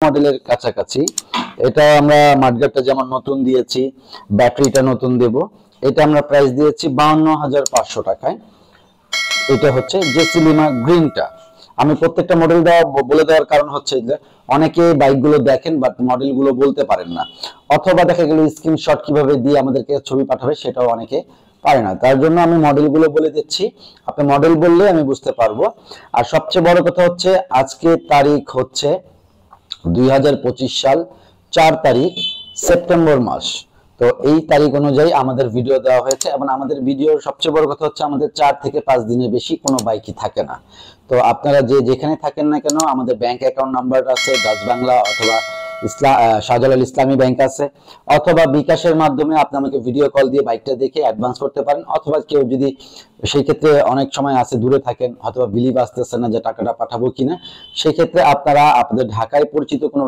মডেলের কাছাকাছি। এটা আমরা মাঠগাটটা যেমন নতুন দিয়েছি, ব্যাটারিটা নতুন দেব। এটা আমরা প্রাইস দিয়েছি 52,500 টাকায়। এটা হচ্ছে জেসি লিমা গ্রিনটা। আমি প্রত্যেকটা মডেল বলে দেওয়ার কারণ হচ্ছে যে অনেকে বাইকগুলো দেখেন বাট মডেলগুলো বলতে পারেন না, অথবা দেখা গেল স্ক্রিনশট কিভাবে দিয়ে আমাদেরকে ছবি পাঠাবে সেটাও অনেকে পারে না। তার জন্য আমি মডেলগুলো বলে দিচ্ছি, আপনি মডেল বললে আমি বুঝতে পারবো। আর সবচেয়ে বড় কথা হচ্ছে আজকে তারিখ হচ্ছে 2025 সাল 4 তারিখ সেপ্টেম্বর মাস। তো এই তারিখ অনুযায়ী আমাদের ভিডিও দেওয়া হয়েছে, এবং আমাদের ভিডিওর সবচেয়ে বড় কথা হচ্ছে আমাদের 4 থেকে 5 দিনের বেশি কোনো বাইকই থাকে না। তো আপনারা যেখানে থাকেন না কেন, আমাদের ব্যাংক অ্যাকাউন্ট নাম্বার আছে ডাচ বাংলা অথবা শাহজালাল ইসলামী ব্যাংক আছে, অথবা বিকাশের মাধ্যমে আপনি আমাকে ভিডিও কল দিয়ে বাইকটা দেখে অ্যাডভান্স করতে পারেন। অথবা কেউ যদি সেই ক্ষেত্রে অনেক সময় আছে দূরে থাকেন, অথবা বিলিভ আসতেছে না যে টাকাটা পাঠাবো কিনা, সেই ক্ষেত্রে আপনারা আপনাদের ঢাকায় পরিচিত কোনো